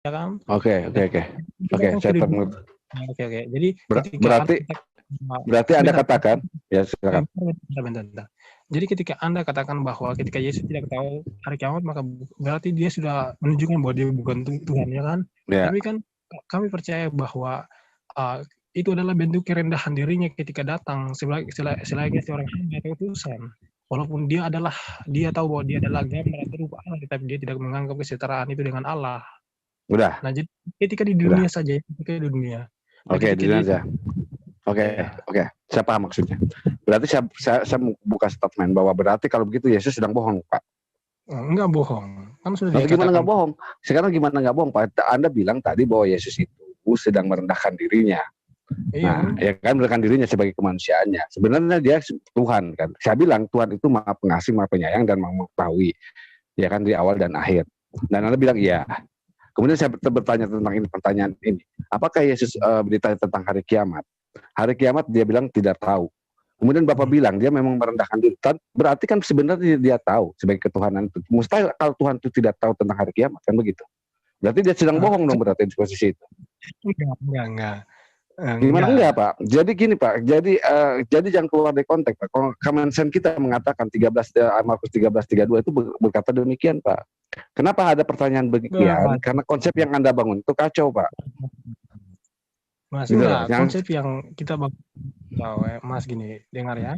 ya kan? Oke, saya mengerti. Oke. Jadi berarti Anda katakan, ya silakan. Bentar. Jadi ketika Anda katakan bahwa ketika Yesus tidak tahu hari kiamat, maka berarti dia sudah menunjukkan bahwa dia bukan Tuhan, ya kan? Ya. Tapi kan kami percaya bahwa itu adalah bentuk kerendahan dirinya ketika datang sebagai seorang hamba atau utusan. Walaupun dia tahu bahwa dia adalah gambar atau rupa Allah, tetapi dia tidak menganggap kesetaraan itu dengan Allah. Udah. Nah, jadi ketika di dunia saja, ketika di dunia. Oke, di dunia saja. Oke. Saya paham maksudnya. Berarti saya buka statement bahwa berarti kalau begitu Yesus sedang bohong, Pak. Enggak bohong. Kan sudah dikatakan. Gimana enggak bohong? Sekarang gimana enggak bohong, Pak? Anda bilang tadi bahwa Yesus itu sedang merendahkan dirinya. Iya. Nah, ya kan merendahkan dirinya sebagai kemanusiaannya. Sebenarnya dia Tuhan kan. Saya bilang Tuhan itu Maha Pengasih, Maha Penyayang dan Maha Mengetahui. Ya kan di awal dan akhir. Dan Anda bilang iya. Kemudian saya bertanya tentang pertanyaan ini. Apakah Yesus ditanya tentang hari kiamat? Hari kiamat dia bilang tidak tahu. Kemudian Bapak bilang dia memang merendahkan diri. Berarti kan sebenarnya dia tahu sebagai ketuhanan itu. Mustahil kalau Tuhan itu tidak tahu tentang hari kiamat, kan begitu. Berarti dia sedang bohong dong berarti di posisi itu. Enggak. Gimana enggak, Pak? Jadi gini, Pak. Jadi jangan keluar dari konteks, Pak. Kalau Kemensen kita mengatakan Markus 13:32 itu berkata demikian, Pak. Kenapa ada pertanyaan demikian? Karena konsep yang Anda bangun itu kacau, Pak. Mas, gitu konsep yang kita bangun, Mas, gini, dengar ya.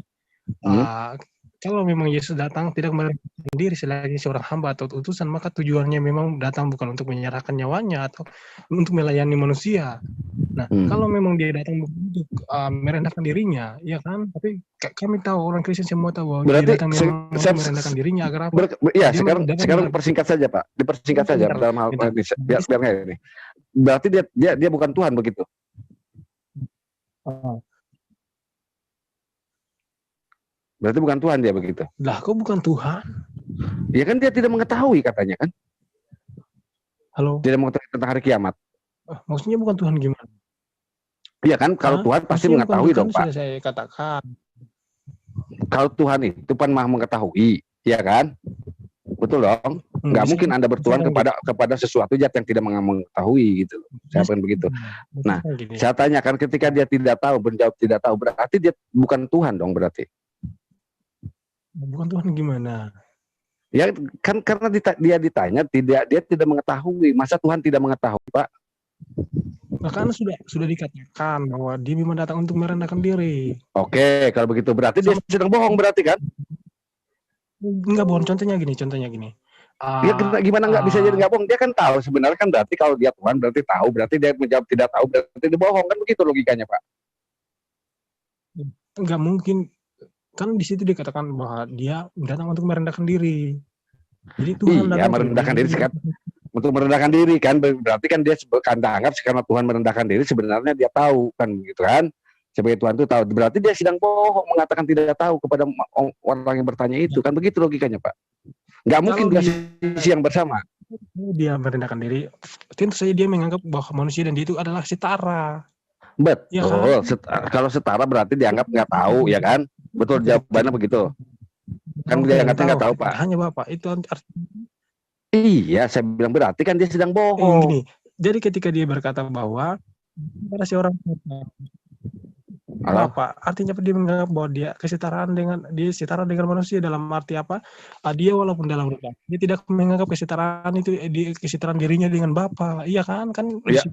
Kalau memang Yesus datang tidak merendahkan diri selagi seorang hamba atau utusan, maka tujuannya memang datang bukan untuk menyerahkan nyawanya atau untuk melayani manusia. Nah, kalau memang dia datang untuk merendahkan dirinya, ya kan? Tapi kami tahu, orang Kristen semua tahu bahwa dia datang memang untuk merendahkan dirinya agar apa? Iya, sekarang dipersingkat saja, Pak. Dipersingkat saja dalam hal ini. Biar ini. Berarti dia bukan Tuhan begitu. Berarti bukan Tuhan dia begitu. Lah, kok bukan Tuhan? Ya kan dia tidak mengetahui katanya kan. Halo. Tidak mengetahui tentang hari kiamat. Maksudnya bukan Tuhan gimana? Iya kan, kalau Tuhan pasti mengetahui dong, Pak. Sudah saya katakan. Kalau Tuhan itu kan Maha mengetahui, ya kan? Betul dong. Nggak mungkin Anda bertuhan kepada sesuatu yang tidak mengetahui gitu. Saya pun begitu. Nah, saya tanyakan ketika dia tidak tahu, menjawab tidak tahu, berarti dia bukan Tuhan dong berarti. Bukan Tuhan gimana? Ya kan karena dia ditanya dia tidak mengetahui. Masa Tuhan tidak mengetahui, Pak? Nah, kan sudah dikatakan bahwa dia memang datang untuk merendahkan diri. Oke, kalau begitu berarti dia sedang bohong berarti kan? Enggak bohong. Contohnya gini. Ya gimana nggak bisa jadi nggak bohong? Dia kan tahu sebenarnya kan berarti kalau dia Tuhan berarti tahu, berarti dia menjawab tidak tahu berarti dia bohong kan begitu logikanya, Pak? Enggak mungkin. Kan di situ dikatakan bahwa dia datang untuk merendahkan diri. Jadi Tuhan datang merendahkan diri kan untuk merendahkan diri kan berarti kan dia anggap karena Tuhan merendahkan diri sebenarnya dia tahu kan gitu kan. Sebagai Tuhan itu tahu. Berarti dia sedang bohong mengatakan tidak tahu kepada orang yang bertanya itu kan begitu logikanya, Pak. Nggak mungkin dua sisi yang bersama. Dia merendahkan diri. Tentu saja dia menganggap bahwa manusia dan dia itu adalah setara. Betul. Ya kan? Kalau setara berarti dianggap nggak tahu, ya kan? Betul jawabannya begitu. Kan dia nggak tahu, Pak. Hanya Bapak itu artinya. Iya, saya bilang berarti kan dia sedang bohong. Gini. Jadi ketika dia berkata bahwa pada seorang apa? Artinya dia menganggap bahwa dia setara dengan manusia dalam arti apa? Dia walaupun dalam rupa dia tidak menganggap kesetaraan itu kesetaraan dirinya dengan Bapa. Iya kan? Kan ya,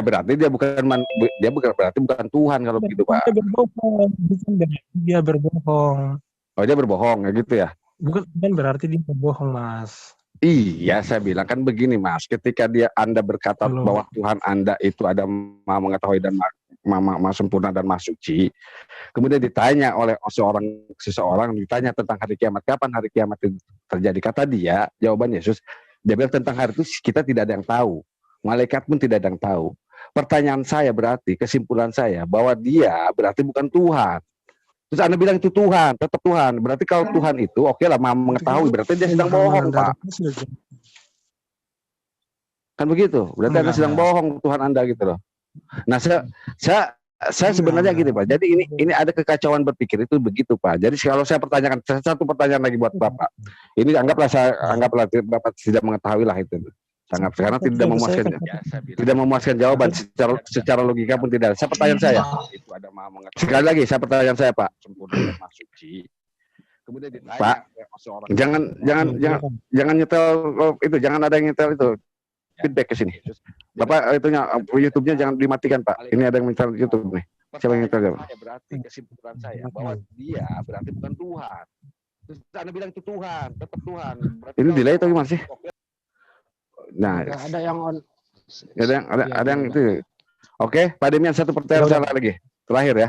berarti dia berarti bukan Tuhan kalau begitu, Pak. Dia berbohong. Oh, dia berbohong ya gitu ya? Bukan berarti dia berbohong, Mas. Iya, saya bilang kan begini, Mas. Ketika Anda berkata bahwa Tuhan Anda itu ada Maha Mengetahui dan Maha Sempurna dan Maha Suci, kemudian ditanya oleh seseorang ditanya tentang hari kiamat, kapan hari kiamat itu terjadi? Kata dia, jawaban Yesus, dia bilang tentang hari itu kita tidak ada yang tahu, malaikat pun tidak ada yang tahu. Pertanyaan saya berarti, kesimpulan saya bahwa dia berarti bukan Tuhan. Terus Anda bilang itu Tuhan, tetap Tuhan. Berarti kalau Tuhan itu oke lah Maha Mengetahui, berarti dia sedang bohong, Pak. Kan begitu. Berarti Anda sedang bohong Tuhan Anda gitu loh. Nah, saya sebenarnya gini, Pak. Jadi ini ada kekacauan berpikir itu begitu, Pak. Jadi kalau saya pertanyakan satu pertanyaan lagi buat Bapak. Ini anggaplah Bapak tidak mengetahui lah itu. sangat karena tidak memuaskan jawaban secara logika pun tidak. Pertanyaan saya itu ada maha mengetahui. Sekali lagi pertanyaan saya Pak, sempurna dan maha suci. Kemudian ditanya, Pak, jangan nyetel itu, jangan ada yang nyetel itu. Feedback ke sini. Bapak itunya YouTube-nya jangan dimatikan Pak. Ini ada yang nyetel YouTube nih. Siapa yang nyetel? Berarti kesimpulan saya bahwa dia berarti bukan Tuhan. Terus Anda bilang itu Tuhan, tetap Tuhan. Ini delay atau gimana sih? Nah, ada yang ada yang itu. Oke, Pak Demian, satu pertanyaan lagi. Terakhir ya.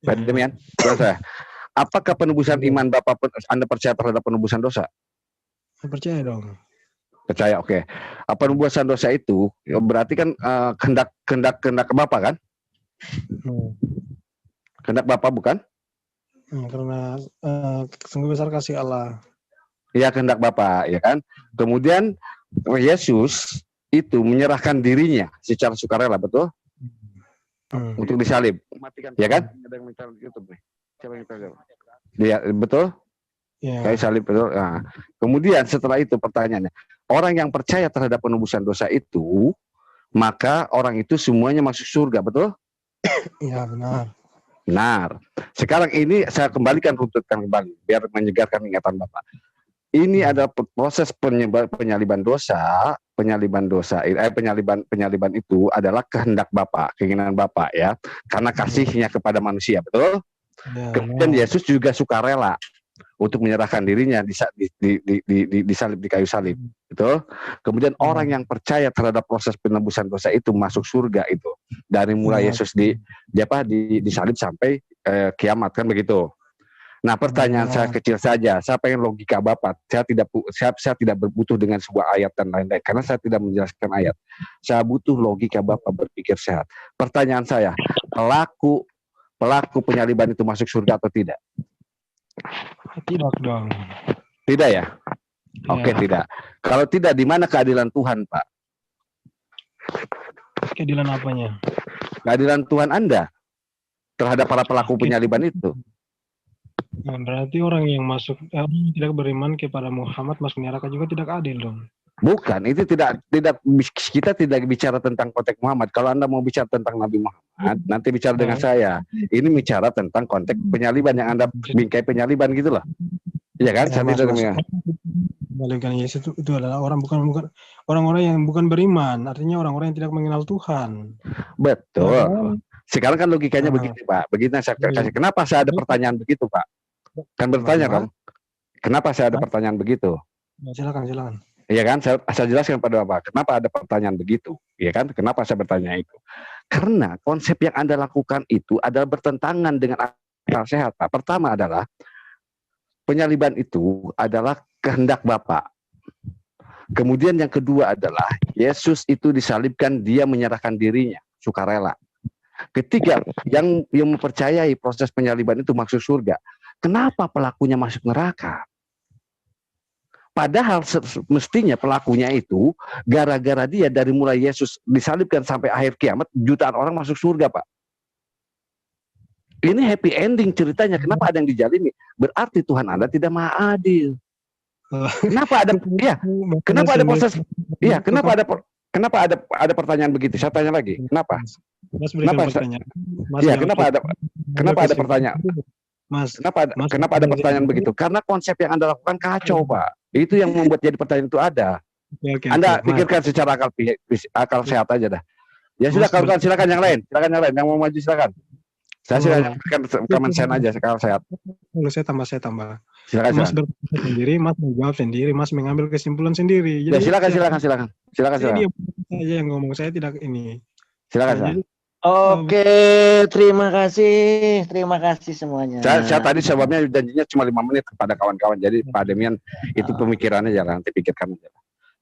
Pak Demian, saya. Apakah penebusan iman Bapak Anda percaya terhadap penebusan dosa? Percaya dong. Percaya, oke. Penebusan dosa itu berarti kan kehendak Bapak kan? Kehendak Bapak bukan? Karena sungguh besar kasih Allah. Ya, kehendak Bapak, ya kan? Kemudian Yesus itu menyerahkan dirinya secara sukarela, betul? Untuk disalib. Ya kan? Ada yang minta YouTube nih. Siapa yang minta? Dia betul? Kayak salib betul. Nah, kemudian setelah itu pertanyaannya, orang yang percaya terhadap penebusan dosa itu, maka orang itu semuanya masuk surga, betul? Iya, benar. Benar. Sekarang ini saya kembalikan runtutkan kembali biar menyegarkan ingatan Bapak. Ini ada proses penyaliban dosa. Penyaliban itu adalah kehendak Bapak, keinginan Bapak ya, karena kasihnya kepada manusia, betul? Kemudian Yesus juga sukarela untuk menyerahkan dirinya disalib di kayu salib, betul? Kemudian orang yang percaya terhadap proses penebusan dosa itu masuk surga itu dari mulai Yesus disalib sampai kiamat kan begitu. Nah, pertanyaan saya kecil saja. Saya pengen logika Bapak. Saya tidak berbutuh dengan sebuah ayat dan lain-lain karena saya tidak menjelaskan ayat. Saya butuh logika Bapak berpikir sehat. Pertanyaan saya, pelaku penyaliban itu masuk surga atau tidak? Tidak dong. Tidak ya? Oke, tidak. Kalau tidak, di mana keadilan Tuhan, Pak? Keadilan apanya? Keadilan Tuhan Anda terhadap para pelaku penyaliban itu. Nah, berarti orang yang tidak beriman kepada Muhammad masuk neraka juga tidak adil dong. Bukan, itu tidak kita tidak bicara tentang konteks Muhammad. Kalau Anda mau bicara tentang Nabi Muhammad, nanti bicara dengan saya. Ini bicara tentang konteks penyaliban yang Anda bingkai penyaliban gitu loh. Iya kan? Saya tidak Menyalibkan Yesus itu adalah orang-orang yang bukan beriman, artinya orang-orang yang tidak mengenal Tuhan. Betul. Sekarang kan logikanya begini, Pak. Begini saya kasih. Kenapa saya ada pertanyaan begitu, Pak? Kan bertanya dong. Kenapa saya ada pertanyaan begitu? Silakan. Iya kan, saya jelaskan pada Bapak, kenapa ada pertanyaan begitu, iya kan, kenapa saya bertanya itu? Karena konsep yang Anda lakukan itu adalah bertentangan dengan akal sehat, Pak. Pertama adalah, penyaliban itu adalah kehendak Bapak. Kemudian yang kedua adalah, Yesus itu disalibkan, dia menyerahkan dirinya, sukarela. Ketiga, yang mempercayai proses penyaliban itu masuk surga. Kenapa pelakunya masuk neraka? Padahal mestinya pelakunya itu gara-gara dia dari mulai Yesus disalibkan sampai akhir kiamat jutaan orang masuk surga, Pak. Ini happy ending ceritanya. Kenapa ada yang dijalini? Berarti Tuhan Anda tidak maha adil. Kenapa ada kenapa ada proses? Iya, kenapa ada pertanyaan begitu? Saya tanya lagi. Kenapa? Kenapa ada pertanyaan? Kenapa ada pertanyaan begitu? Karena konsep yang Anda lakukan kacau, Pak. Itu yang membuat jadi pertanyaan itu ada. Anda pikirkan secara akal sehat aja dah. Ya sudah, kalau silakan yang lain. Silakan yang lain. Yang mau maju silakan. Saya silakan komen sen aja akal sehat. Kalau saya tambah. Silakan. Mas berpikir sendiri, Mas menjawab sendiri, Mas mengambil kesimpulan sendiri. Jadi, ya silakan. Dia saja yang ngomong, saya tidak ini. Silakan. Oke, terima kasih semuanya. Saya tadi sebabnya janjinya cuma 5 menit kepada kawan-kawan. Jadi Pak Demian itu pemikirannya jangan nanti pikirkan aja.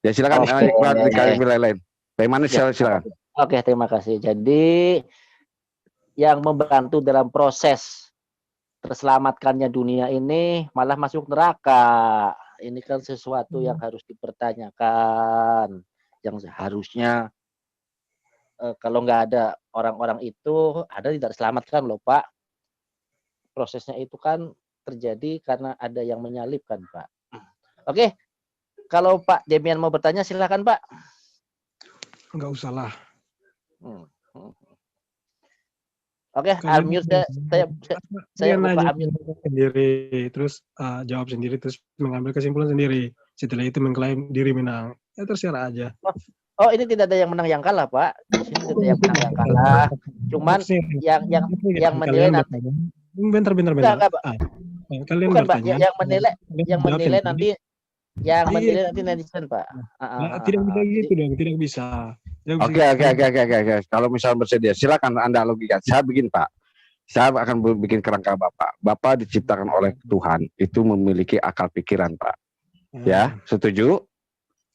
Ya silakan kali lain. Bagaimana silakan. Oke, terima kasih. Jadi yang membantu dalam proses terselamatkannya dunia ini malah masuk neraka. Ini kan sesuatu yang harus dipertanyakan, yang seharusnya kalau nggak ada orang-orang itu, ada tidak diselamatkan loh Pak. Prosesnya itu kan terjadi karena ada yang menyalibkan Pak. Oke, kalau Pak Demian mau bertanya silakan Pak. Enggak usah lah. Oke, unmute saya buka unmute sendiri, terus jawab sendiri, terus mengambil kesimpulan sendiri. Setelah itu mengklaim diri menang. Ya terserah aja. Oh, ini tidak ada yang menang yang kalah, Pak. Di sini tidak ada yang menang yang kalah. Cuman yang menilai nanti. Bentar. Kalian bukan Pak, bertanya. yang menilai nanti netizen Pak. Tidak bisa gitu dong, tidak bisa. Oke. Kalau misalnya bersedia, silakan Anda logika. Saya begini Pak. Saya akan bikin kerangka Bapak. Bapak diciptakan oleh Tuhan, itu memiliki akal pikiran, Pak. Ya, setuju?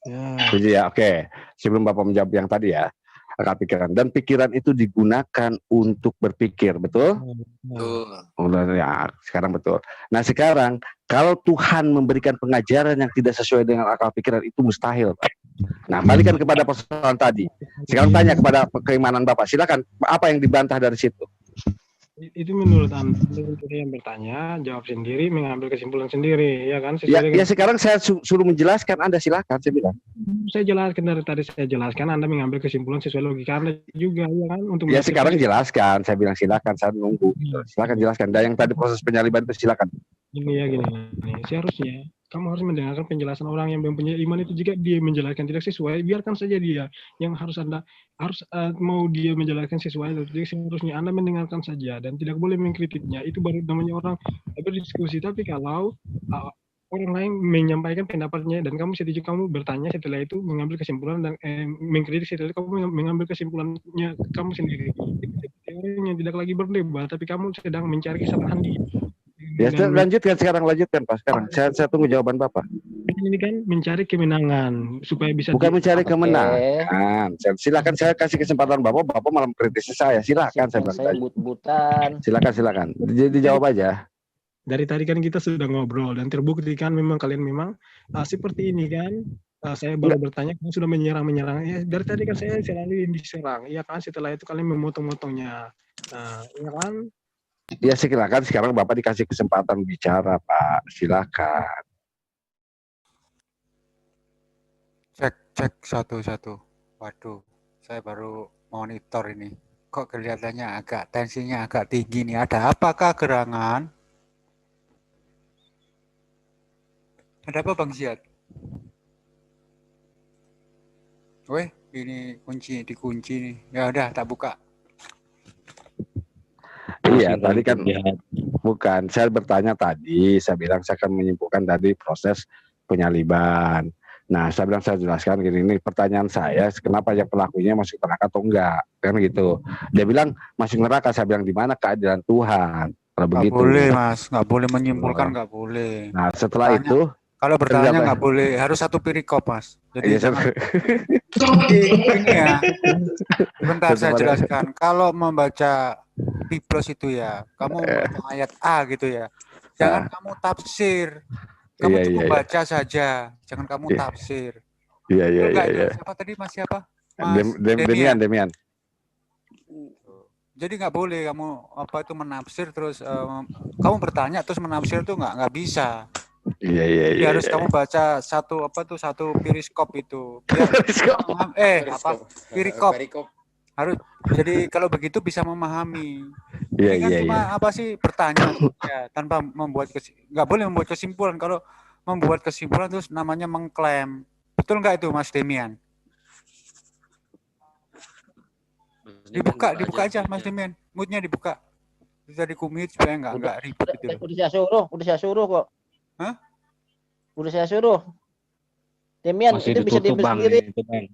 Ya. Setuju ya? Oke. Sebelum Bapak menjawab yang tadi ya, akal pikiran. Dan pikiran itu digunakan untuk berpikir, betul? Betul. Ya, sekarang betul. Nah sekarang, kalau Tuhan memberikan pengajaran yang tidak sesuai dengan akal pikiran, itu mustahil, Pak. Nah, balikan kepada persoalan tadi. Sekarang tanya kepada keimanan Bapak. Silakan, apa yang dibantah dari situ? Itu menurut Anda yang bertanya, jawab sendiri, mengambil kesimpulan sendiri, ya kan? Ya sekarang saya suruh menjelaskan, Anda silakan, saya bilang. Saya jelaskan dari tadi, saya jelaskan, Anda mengambil kesimpulan sesuai logika Anda juga, ya kan? Untuk ya sekarang jelaskan, saya bilang silakan, saya nunggu. Silakan jelaskan. Dan yang tadi proses penyaliban itu silakan. Gini. Seharusnya kamu harus mendengarkan penjelasan orang yang mempunyai iman itu. Jika dia menjelaskan tidak sesuai, biarkan saja dia. Yang harus Anda mau dia menjelaskan sesuai, jadi seharusnya Anda mendengarkan saja dan tidak boleh mengkritiknya. Itu baru namanya orang berdiskusi. Tapi kalau orang lain menyampaikan pendapatnya dan kamu setuju, kamu bertanya, setelah itu mengambil kesimpulan dan mengkritik, setelah itu kamu mengambil kesimpulannya kamu sendiri. Itu orang yang tidak lagi berdebat, tapi kamu sedang mencari kesalahan dia. Ya, lanjutkan Pak. Sekarang saya tunggu jawaban Bapak. Ini kan mencari kemenangan supaya bisa. Bukan mencari kemenangan. Silakan, saya kasih kesempatan Bapak malah mengkritisi saya. Silakan saya but-butan. Silakan. Jadi jawab aja. Dari tadi kan kita sudah ngobrol dan terbukti kan memang kalian seperti ini kan. Saya baru bertanya, kamu sudah menyerang. Ya, dari tadi kan saya selalu diserang. Iya kan, setelah itu kalian memotong-motongnya. Iya kan? Ya silakan, sekarang Bapak dikasih kesempatan bicara Pak, silakan. Cek satu. Waduh, saya baru monitor ini. Kok kelihatannya tensinya agak tinggi nih. Ada apakah gerangan? Ada apa Bang Ziad? Weh, ini dikunci nih. Ya udah, tak buka. Iya, tadi kan bukan, saya bertanya tadi, saya bilang saya akan menyimpulkan tadi proses penyaliban. Nah, saya bilang saya jelaskan gini, ini pertanyaan saya, kenapa yang pelakunya masuk neraka atau enggak, kan gitu. Dia bilang masuk neraka, saya bilang di mana keadilan Tuhan. Kalau begitu. Nggak boleh Mas, nggak boleh menyimpulkan, nggak boleh. Nah, setelah itu. Kalau bertanya nggak boleh, harus satu perikop Mas. Jadi ini ya, bentar saya jelaskan. Kalau membaca Biblos itu ya, kamu membaca ayat A gitu ya, jangan kamu tafsir. Kamu cukup baca saja, jangan kamu tafsir. Iya. Siapa tadi Mas siapa? Mas Demian. Jadi nggak boleh kamu menafsir terus kamu bertanya terus menafsir tuh nggak bisa. Iya. Harus kamu baca satu periskop itu. Perikop. Harus. Jadi kalau begitu bisa memahami. Ini kan cuma bertanya ya, tanpa nggak boleh membuat kesimpulan. Kalau membuat kesimpulan terus namanya mengklaim. Betul nggak itu Mas Demian? Dibuka aja Mas Demian. Moodnya dibuka. Bisa dikumit supaya nggak ribet gitu. Udah saya suruh kok. Hah? Udah saya suruh. Demian masih itu bisa ditutup Bang, sendiri. itu Bang.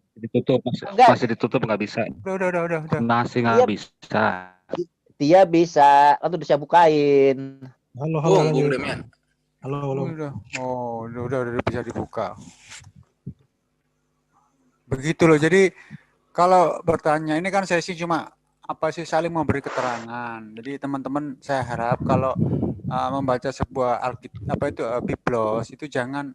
Masih ditutup nggak bisa. Udah. Masih nggak bisa. Dia bisa, kan udah saya bukain. Halo Demian. Halo. Udah bisa dibuka. Begitu loh. Jadi kalau bertanya ini kan sesi cuma saling memberi keterangan. Jadi teman-teman saya harap kalau membaca sebuah Biblos itu jangan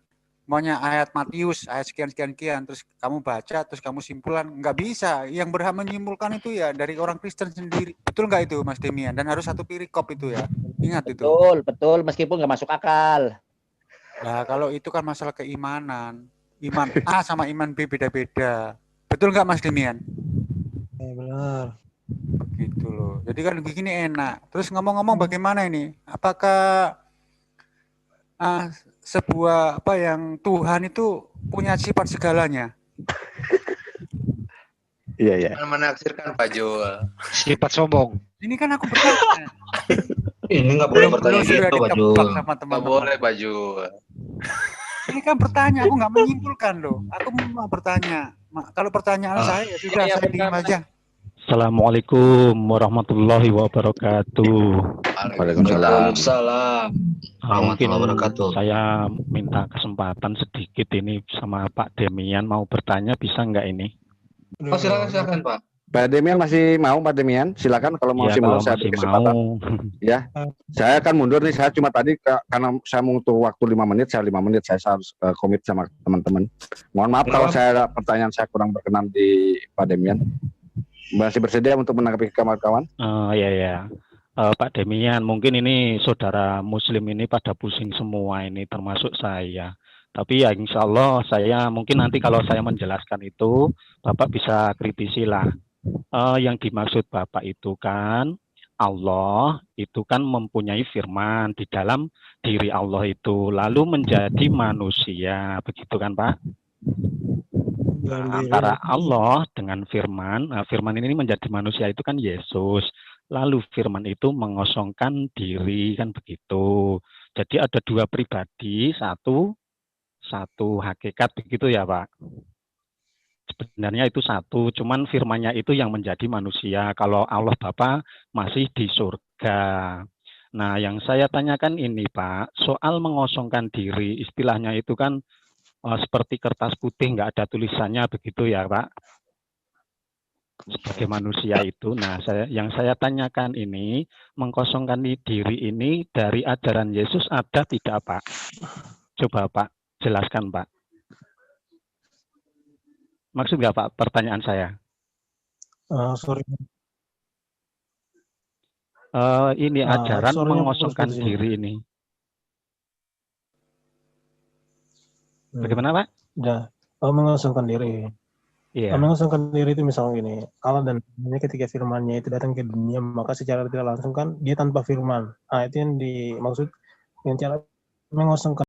maunya ayat Matius ayat sekian terus kamu baca terus kamu simpulan, nggak bisa. Yang berhak menyimpulkan itu ya dari orang Kristen sendiri. Betul nggak itu Mas Demian? Dan harus satu perikop itu ya. Ingat itu. Betul meskipun nggak masuk akal. Nah kalau itu kan masalah keimanan. iman A sama iman B beda-beda. Betul nggak Mas Demian? Ya, benar. Begitu loh. Jadi kan begini enak. Terus ngomong-ngomong bagaimana ini? Apakah sebuah apa yang Tuhan itu punya sifat segalanya? Iya, iya. Menaksirkan Pak Jul. Sifat sombong. Ini kan aku bertanya. Ini nggak boleh bertanya sudah gitu Pak Jul. ditebak sama Nggak teman-teman. boleh Pak Jul. Ini kan bertanya, aku nggak menyimpulkan loh. Aku mau bertanya. Kalau pertanyaan saya ya sudah saya diam aja. Assalamualaikum warahmatullahi wabarakatuh. Waalaikumsalam. Mungkin Warahmatullahi wabarakatuh. saya minta kesempatan sedikit ini sama Pak Demian, mau bertanya bisa nggak ini? Oh, silakan Pak. Pak Demian masih mau, Pak Demian? Silakan kalau Ya, masih mau kalau saya masih beri kesempatan. mau. Ya, saya akan mundur nih. Saya cuma tadi karena saya butuh waktu 5 menit, saya 5 menit saya harus komit sama teman-teman. Mohon maaf kalau pertanyaan saya kurang berkenan di Pak Demian. Masih bersedia untuk menanggapi kawan-kawan? Ya. Pak Demian, mungkin ini saudara Muslim ini pada pusing semua ini, termasuk saya. Tapi ya insya Allah saya mungkin nanti kalau saya menjelaskan itu, Bapak bisa kritisi lah. Yang dimaksud Bapak itu kan Allah itu kan mempunyai firman di dalam diri Allah itu, lalu menjadi manusia, begitu kan Pak? Antara Allah dengan firman, firman ini menjadi manusia itu kan Yesus. Lalu firman itu mengosongkan diri kan begitu. Jadi ada dua pribadi, satu hakikat begitu ya Pak. Sebenarnya itu satu, cuman firmannya itu yang menjadi manusia. Kalau Allah Bapa masih di surga. Nah, yang saya tanyakan ini Pak, soal mengosongkan diri, istilahnya itu kan seperti kertas putih, nggak ada tulisannya begitu ya Pak, sebagai manusia itu. Nah, yang saya tanyakan ini, mengkosongkan diri ini dari ajaran Yesus ada tidak Pak? Coba Pak, jelaskan Pak. Maksud nggak Pak pertanyaan saya? Sorry. Ini ajaran mengosongkan diri ini. Bagaimana Pak? Ya, mengosongkan diri. Iya. Mengosongkan diri itu misalnya gini, Allah dan firman-Nya ketika firman-Nya itu datang ke dunia, maka secara tidak langsung kan dia tanpa firman. Itu yang dimaksud dengan cara mengosongkan